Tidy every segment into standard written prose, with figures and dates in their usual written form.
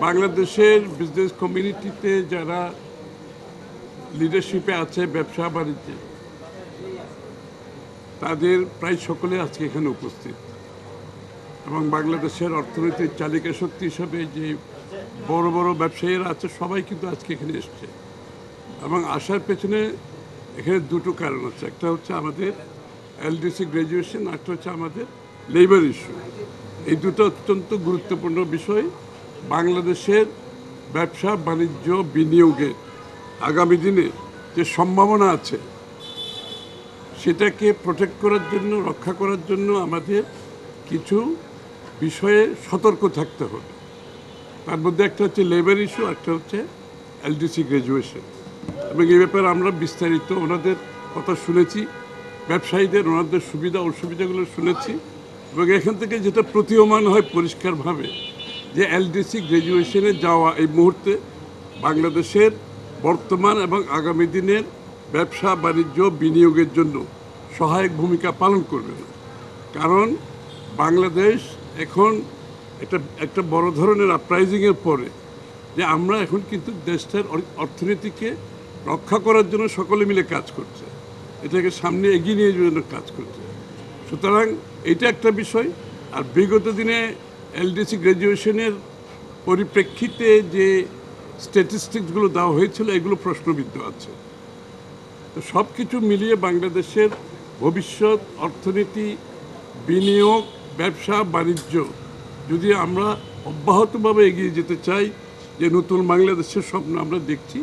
বাংলাদেশের বিজনেস কমিউনিটিতে যারা লিডারশিপে আছে ব্যবসা বাণিজ্যে, তাদের প্রায় সকলে আজকে এখানে উপস্থিত এবং বাংলাদেশের অর্থনীতির চালিকা শক্তি হিসাবে যে বড় বড় ব্যবসায়ীরা আছে সবাই কিন্তু আজকে এখানে এসছে এবং আসার পেছনে এখানে দুটো কারণ আছে। একটা হচ্ছে আমাদের এলডিসি গ্র্যাজুয়েশন, একটা হচ্ছে আমাদের লেবার ইস্যু। এই দুটো অত্যন্ত গুরুত্বপূর্ণ বিষয় বাংলাদেশের ব্যবসা বাণিজ্য বিনিয়োগে আগামী দিনে যে সম্ভাবনা আছে সেটাকে প্রোটেক্ট করার জন্য, রক্ষা করার জন্য আমাদের কিছু বিষয়ে সতর্ক থাকতে হবে। তার মধ্যে একটা হচ্ছে লেবার ইস্যু, একটা হচ্ছে এলডিসি গ্র্যাজুয়েশন। এবং এই ব্যাপারে আমরা বিস্তারিত ওনাদের কথা শুনেছি, ব্যবসায়ীদের ওনাদের সুবিধা অসুবিধাগুলো শুনেছি এবং এখান থেকে যেটা প্রতীয়মান হয় পরিষ্কারভাবে যে এলডিসি গ্র্যাজুয়েশনে যাওয়া এই মুহূর্তে বাংলাদেশের বর্তমান এবং আগামী দিনের ব্যবসা বাণিজ্য বিনিয়োগের জন্য সহায়ক ভূমিকা পালন করবে না। কারণ বাংলাদেশ এখন একটা বড় ধরনের আপরাইজিংয়ের পরে যে আমরা এখন কিন্তু দেশটার অর্থনীতিকে রক্ষা করার জন্য সকলে মিলে কাজ করছে, এটাকে সামনে এগিয়ে নিয়ে যাওয়ার জন্য কাজ করছে। সুতরাং এটা একটা বিষয়। আর বিগত দিনে এলডিসি গ্র্যাজুয়েশনের পরিপ্রেক্ষিতে যে স্ট্যাটিস্টিক্সগুলো দেওয়া হয়েছিল এগুলো প্রশ্নবিদ্ধ আছে। তো সব কিছু মিলিয়ে বাংলাদেশের ভবিষ্যৎ অর্থনীতি, বিনিয়োগ, ব্যবসা বাণিজ্য যদি আমরা অব্যাহতভাবে এগিয়ে যেতে চাই, যে নতুন বাংলাদেশের স্বপ্ন আমরা দেখছি,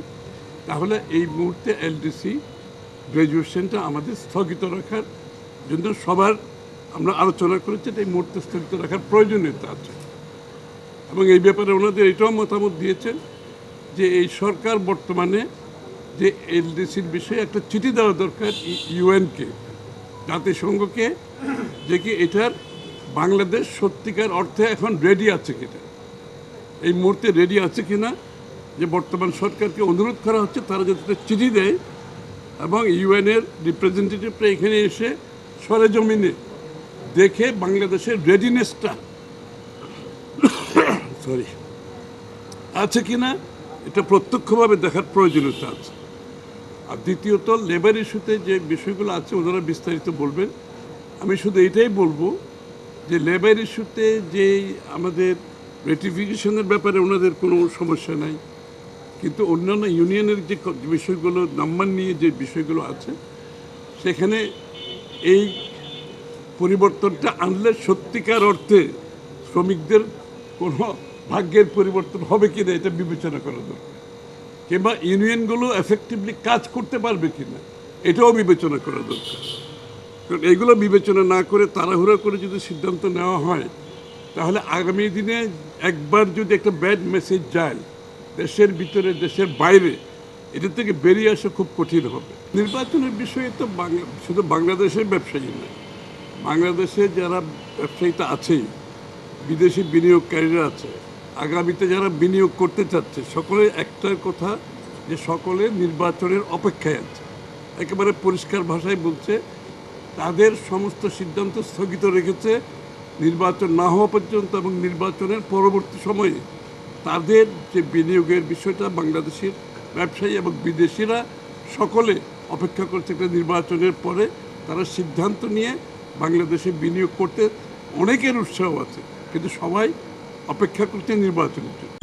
তাহলে এই মুহূর্তে এলডিসি গ্র্যাজুয়েশনটা আমাদের স্থগিত রাখার জন্য সবার আমরা আলোচনা করেছি। এই মুহূর্তে স্থগিত রাখার প্রয়োজনীয়তা আছে এবং এই ব্যাপারে ওনাদের এটাও মতামত দিয়েছেন যে এই সরকার বর্তমানে যে এলডিসির বিষয়ে একটা চিঠি দেওয়া দরকার ইউএনকে, জাতিসংঘকে, যে কি এটার বাংলাদেশ সত্যিকার অর্থে এখন রেডি আছে কিনা, এই মুহূর্তে রেডি আছে কিনা, যে বর্তমান সরকারকে অনুরোধ করা হচ্ছে তারা যাতে চিঠি দেয় এবং ইউএনের রিপ্রেজেন্টেটিভরা এখানে এসে সরেজমিনে দেখে বাংলাদেশের রেডিনেসটা আছে কিনা এটা প্রত্যক্ষভাবে দেখার প্রয়োজনীয়তা আছে। আর দ্বিতীয়ত লেবার ইস্যুতে যে বিষয়গুলো আছে ওনারা বিস্তারিত বলবেন। আমি শুধু এইটাই বলবো যে লেবার ইস্যুতে যে আমাদের রেটিফিকেশনের ব্যাপারে ওনাদের কোনো সমস্যা নাই, কিন্তু অন্যান্য ইউনিয়নের যে বিষয়গুলো নাম্বার নিয়ে যে বিষয়গুলো আছে সেখানে এই পরিবর্তনটা আনলে সত্যিকার অর্থে শ্রমিকদের কোনো ভাগ্যের পরিবর্তন হবে কিনা এটা বিবেচনা করা দরকার, কিংবা ইউনিয়নগুলো এফেক্টিভলি কাজ করতে পারবে কিনা এটাও বিবেচনা করা দরকার। কারণ এইগুলো বিবেচনা না করে তাড়াহুড়া করে যদি সিদ্ধান্ত নেওয়া হয় তাহলে আগামী দিনে একবার যদি একটা ব্যাড মেসেজ যায় দেশের ভিতরে দেশের বাইরে, এটা থেকে বেরিয়ে আসা খুব কঠিন হবে। নির্বাচনের বিষয়ে তো শুধু বাংলাদেশের ব্যবসায়ী নয়, বাংলাদেশে যারা ব্যবসায়ীটা আছেই, বিদেশি বিনিয়োগকারীরা আছে, আগামীতে যারা বিনিয়োগ করতে চাচ্ছে, সকলের একটাই কথা যে সকলে নির্বাচনের অপেক্ষায় আছে। একেবারে পরিষ্কার ভাষায় বলছে তাদের সমস্ত সিদ্ধান্ত স্থগিত রেখেছে নির্বাচন না হওয়া পর্যন্ত এবং নির্বাচনের পরবর্তী সময়ে তাদের যে বিনিয়োগের বিষয়টা বাংলাদেশের ব্যবসায়ী এবং বিদেশিরা সকলে অপেক্ষা করছে একটা নির্বাচনের পরে তারা সিদ্ধান্ত নিয়ে বাংলাদেশে বিনিয়োগ করতে। অনেকের উৎসাহ আছে কিন্তু সবাই অপেক্ষা করছে নির্বাচনের জন্য।